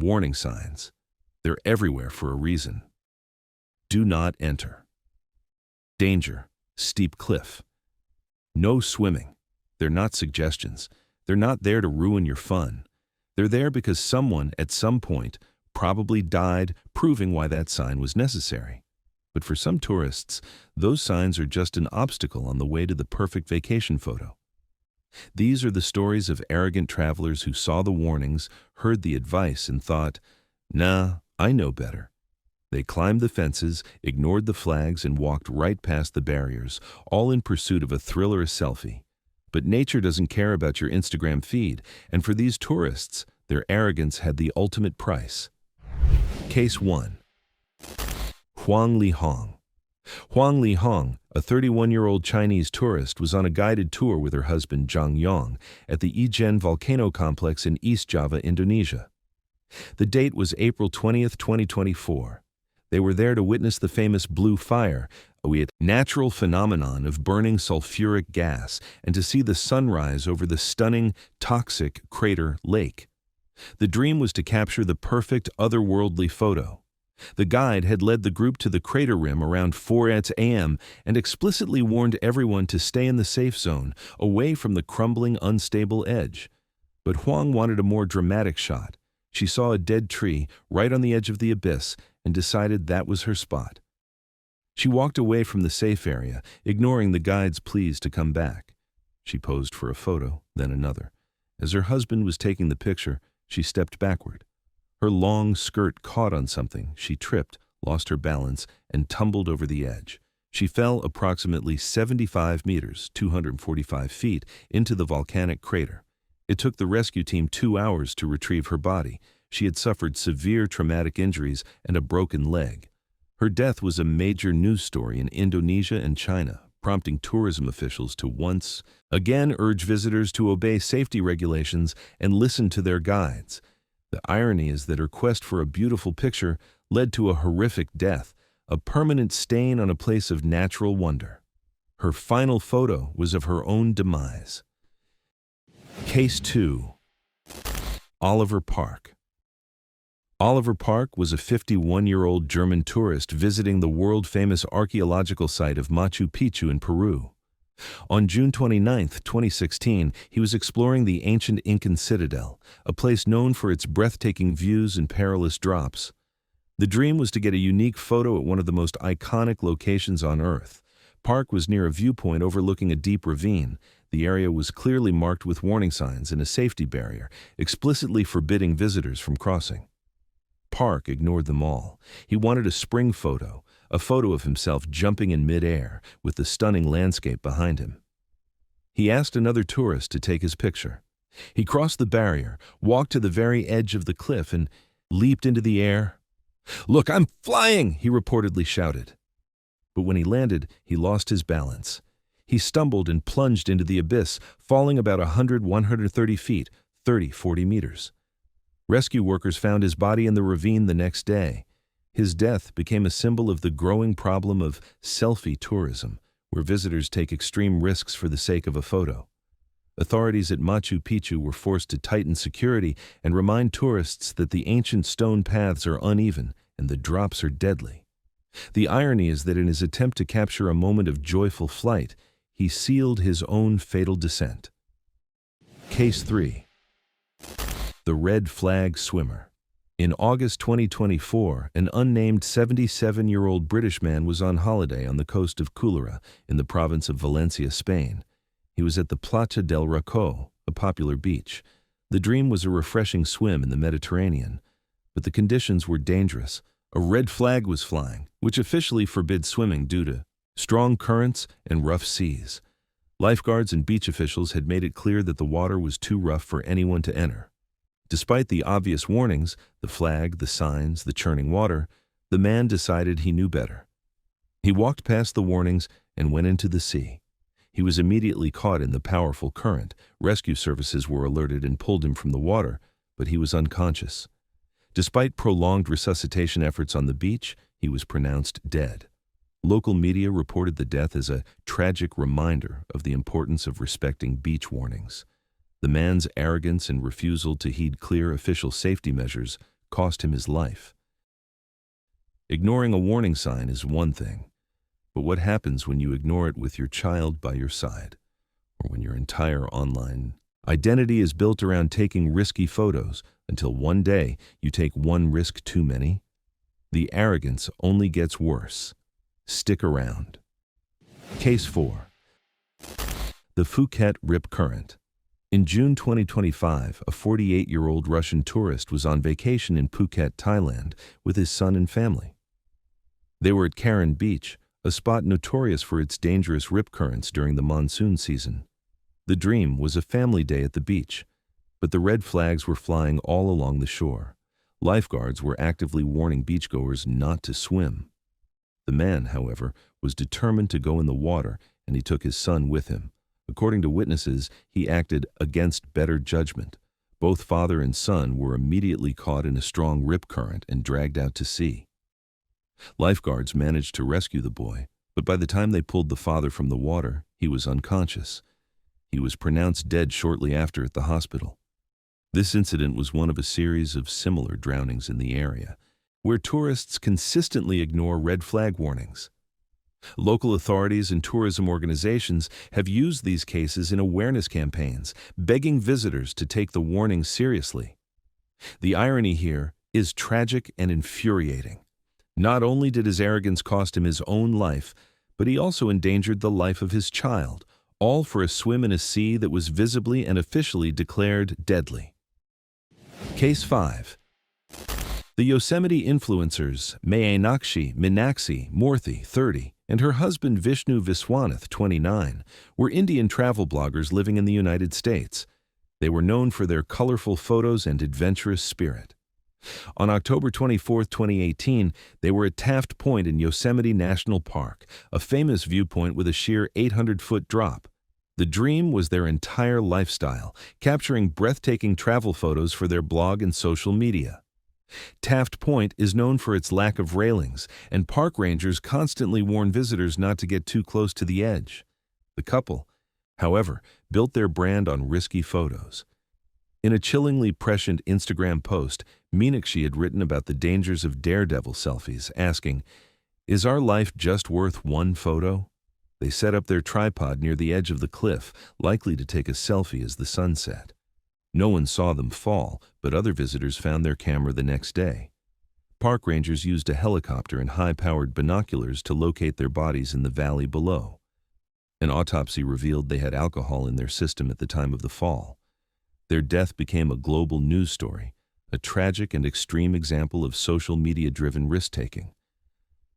Warning signs. They're everywhere for a reason. Do not enter. Danger. Steep cliff. No swimming. They're not suggestions. They're not there to ruin your fun. They're there because someone, at some point, probably died, proving why that sign was necessary. But for some tourists, those signs are just an obstacle on the way to the perfect vacation photo. These are the stories of arrogant travelers who saw the warnings, heard the advice, and thought, "Nah, I know better." They climbed the fences, ignored the flags, and walked right past the barriers, all in pursuit of a thrill or a selfie. But nature doesn't care about your Instagram feed, and for these tourists, their arrogance had the ultimate price. Case 1. Huang Lihong. Huang Lihong, a 31-year-old Chinese tourist, was on a guided tour with her husband Zhang Yong at the Ijen Volcano complex in East Java, Indonesia. The date was April 20th, 2024. They were there to witness the famous blue fire, a natural phenomenon of burning sulfuric gas, and to see the sunrise over the stunning, toxic crater lake. The dream was to capture the perfect otherworldly photo. The guide had led the group to the crater rim around 4 a.m. and explicitly warned everyone to stay in the safe zone, away from the crumbling, unstable edge. But Huang wanted a more dramatic shot. She saw a dead tree right on the edge of the abyss and decided that was her spot. She walked away from the safe area, ignoring the guide's pleas to come back. She posed for a photo, then another. As her husband was taking the picture, she stepped backward. Her long skirt caught on something. She tripped, lost her balance, and tumbled over the edge. She fell approximately 75 meters, 245 feet, into the volcanic crater. It took the rescue team 2 hours to retrieve her body. She had suffered severe traumatic injuries and a broken leg. Her death was a major news story in Indonesia and China, prompting tourism officials to once again urge visitors to obey safety regulations and listen to their guides. The irony is that her quest for a beautiful picture led to a horrific death, a permanent stain on a place of natural wonder. Her final photo was of her own demise. Case 2. Oliver Park. Oliver Park was a 51-year-old German tourist visiting the world-famous archaeological site of Machu Picchu in Peru. On June 29, 2016, he was exploring the ancient Incan citadel, a place known for its breathtaking views and perilous drops. The dream was to get a unique photo at one of the most iconic locations on Earth. Park was near a viewpoint overlooking a deep ravine. The area was clearly marked with warning signs and a safety barrier, explicitly forbidding visitors from crossing. Park ignored them all. He wanted a spring photo, a photo of himself jumping in midair with the stunning landscape behind him. He asked another tourist to take his picture. He crossed the barrier, walked to the very edge of the cliff, and leaped into the air. "Look, I'm flying!" he reportedly shouted. But when he landed, he lost his balance. He stumbled and plunged into the abyss, falling about 130 feet, 40 meters. Rescue workers found his body in the ravine the next day. His death became a symbol of the growing problem of selfie tourism, where visitors take extreme risks for the sake of a photo. Authorities at Machu Picchu were forced to tighten security and remind tourists that the ancient stone paths are uneven and the drops are deadly. The irony is that in his attempt to capture a moment of joyful flight, he sealed his own fatal descent. Case 3. The Red Flag Swimmer. In August 2024, an unnamed 77-year-old British man was on holiday on the coast of Cullera in the province of Valencia, Spain. He was at the Playa del Raco, a popular beach. The dream was a refreshing swim in the Mediterranean, but the conditions were dangerous. A red flag was flying, which officially forbids swimming due to strong currents and rough seas. Lifeguards and beach officials had made it clear that the water was too rough for anyone to enter. Despite the obvious warnings, the flag, the signs, the churning water, the man decided he knew better. He walked past the warnings and went into the sea. He was immediately caught in the powerful current. Rescue services were alerted and pulled him from the water, but he was unconscious. Despite prolonged resuscitation efforts on the beach, he was pronounced dead. Local media reported the death as a tragic reminder of the importance of respecting beach warnings. The man's arrogance and refusal to heed clear official safety measures cost him his life. Ignoring a warning sign is one thing, but what happens when you ignore it with your child by your side, or when your entire online identity is built around taking risky photos until one day you take one risk too many? The arrogance only gets worse. Stick around. Case 4. The Phuket Rip Current. In June 2025, a 48-year-old Russian tourist was on vacation in Phuket, Thailand, with his son and family. They were at Karen Beach, a spot notorious for its dangerous rip currents during the monsoon season. The dream was a family day at the beach, but the red flags were flying all along the shore. Lifeguards were actively warning beachgoers not to swim. The man, however, was determined to go in the water, and he took his son with him. According to witnesses, he acted against better judgment. Both father and son were immediately caught in a strong rip current and dragged out to sea. Lifeguards managed to rescue the boy, but by the time they pulled the father from the water, he was unconscious. He was pronounced dead shortly after at the hospital. This incident was one of a series of similar drownings in the area, where tourists consistently ignore red flag warnings. Local authorities and tourism organizations have used these cases in awareness campaigns, begging visitors to take the warnings seriously. The irony here is tragic and infuriating. Not only did his arrogance cost him his own life, but he also endangered the life of his child, all for a swim in a sea that was visibly and officially declared deadly. Case 5. The Yosemite influencers Meenakshi Meenakshi, 30, and her husband Vishnu Viswanath, 29, were Indian travel bloggers living in the United States. They were known for their colorful photos and adventurous spirit. On October 24, 2018, they were at Taft Point in Yosemite National Park, a famous viewpoint with a sheer 800-foot drop. The dream was their entire lifestyle, capturing breathtaking travel photos for their blog and social media. Taft Point is known for its lack of railings, and park rangers constantly warn visitors not to get too close to the edge. The couple, however, built their brand on risky photos. In a chillingly prescient Instagram post, Meenakshi had written about the dangers of daredevil selfies, asking, "Is our life just worth one photo?" They set up their tripod near the edge of the cliff, likely to take a selfie as the sun set. No one saw them fall, but other visitors found their camera the next day. Park rangers used a helicopter and high-powered binoculars to locate their bodies in the valley below. An autopsy revealed they had alcohol in their system at the time of the fall. Their death became a global news story, a tragic and extreme example of social media-driven risk-taking.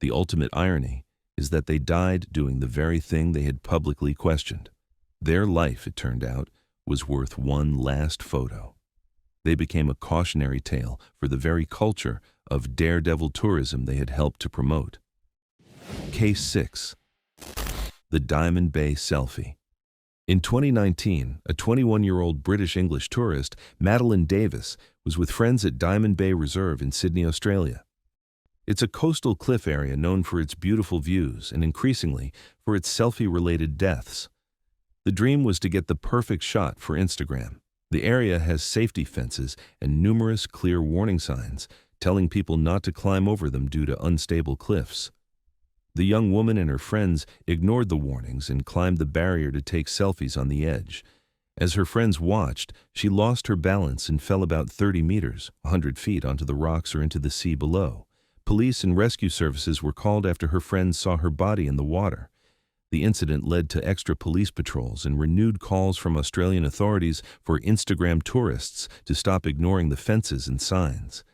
The ultimate irony is that they died doing the very thing they had publicly questioned. Their life, it turned out, was worth one last photo. They became a cautionary tale for the very culture of daredevil tourism they had helped to promote. Case 6. The Diamond Bay Selfie. In 2019, a 21-year-old British-English tourist, Madeline Davis, was with friends at Diamond Bay Reserve in Sydney, Australia. It's a coastal cliff area known for its beautiful views and, increasingly, for its selfie-related deaths. The dream was to get the perfect shot for Instagram. The area has safety fences and numerous clear warning signs, telling people not to climb over them due to unstable cliffs. The young woman and her friends ignored the warnings and climbed the barrier to take selfies on the edge. As her friends watched, she lost her balance and fell about 30 meters, 100 feet, onto the rocks or into the sea below. Police and rescue services were called after her friends saw her body in the water. The incident led to extra police patrols and renewed calls from Australian authorities for Instagram tourists to stop ignoring the fences and signs.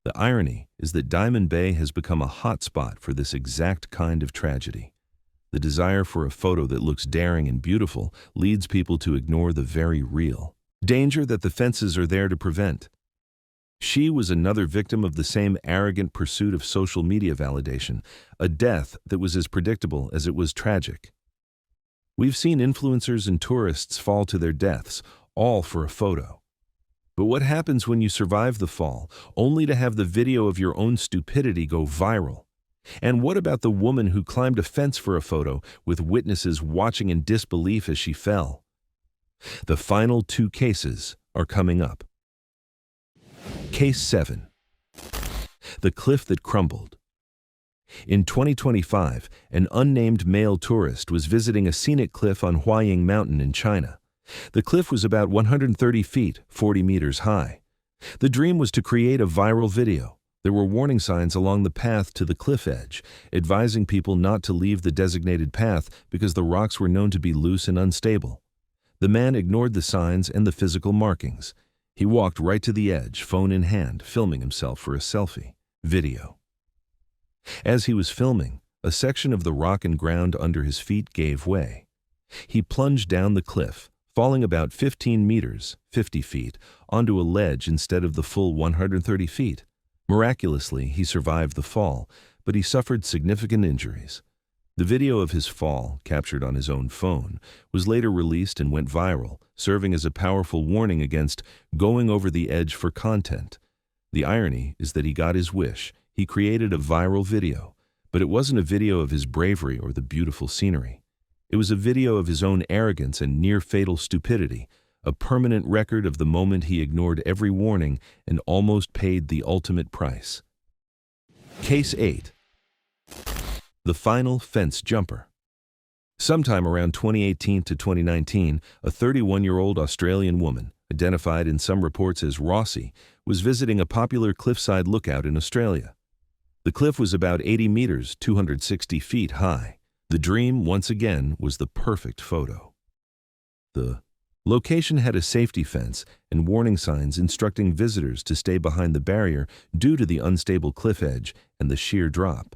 The irony is that Diamond Bay has become a hotspot for this exact kind of tragedy. The desire for a photo that looks daring and beautiful leads people to ignore the very real danger that the fences are there to prevent. She was another victim of the same arrogant pursuit of social media validation, a death that was as predictable as it was tragic. We've seen influencers and tourists fall to their deaths, all for a photo. But what happens when you survive the fall, only to have the video of your own stupidity go viral? And what about the woman who climbed a fence for a photo, with witnesses watching in disbelief as she fell? The final two cases are coming up. Case 7. The cliff that crumbled. In 2025, an unnamed male tourist was visiting a scenic cliff on Huaying Mountain in China. The cliff was about 130 feet, 40 meters high. The dream was to create a viral video. There were warning signs along the path to the cliff edge, advising people not to leave the designated path because the rocks were known to be loose and unstable. The man ignored the signs and the physical markings. He walked right to the edge, phone in hand, filming himself for a selfie video. As he was filming, a section of the rock and ground under his feet gave way. He plunged down the cliff, falling about 15 meters, 50 feet, onto a ledge instead of the full 130 feet. Miraculously, he survived the fall, but he suffered significant injuries. The video of his fall, captured on his own phone, was later released and went viral, serving as a powerful warning against going over the edge for content. The irony is that he got his wish. He created a viral video, but it wasn't a video of his bravery or the beautiful scenery. It was a video of his own arrogance and near-fatal stupidity, a permanent record of the moment he ignored every warning and almost paid the ultimate price. Case 8. The Final Fence Jumper. Sometime around 2018 to 2019, a 31-year-old Australian woman, identified in some reports as Rossi, was visiting a popular cliffside lookout in Australia. The cliff was about 80 meters, 260 feet high. The dream, once again, was the perfect photo. The location had a safety fence and warning signs instructing visitors to stay behind the barrier due to the unstable cliff edge and the sheer drop.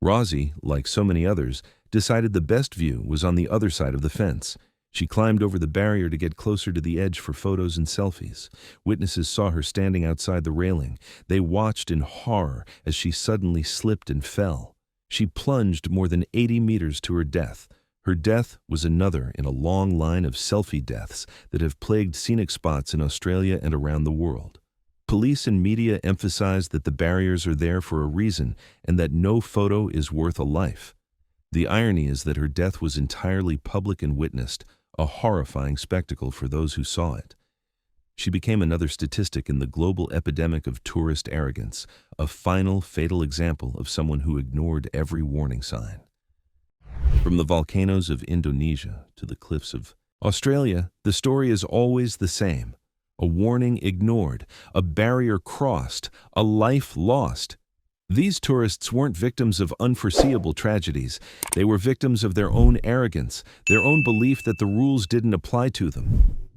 Rosie, like so many others, decided the best view was on the other side of the fence. She climbed over the barrier to get closer to the edge for photos and selfies. Witnesses saw her standing outside the railing. They watched in horror as she suddenly slipped and fell. She plunged more than 80 meters to her death. Her death was another in a long line of selfie deaths that have plagued scenic spots in Australia and around the world. Police and media emphasize that the barriers are there for a reason and that no photo is worth a life. The irony is that her death was entirely public and witnessed, a horrifying spectacle for those who saw it. She became another statistic in the global epidemic of tourist arrogance, a final fatal example of someone who ignored every warning sign. From the volcanoes of Indonesia to the cliffs of Australia, the story is always the same. A warning ignored, a barrier crossed, a life lost. These tourists weren't victims of unforeseeable tragedies. They were victims of their own arrogance, their own belief that the rules didn't apply to them.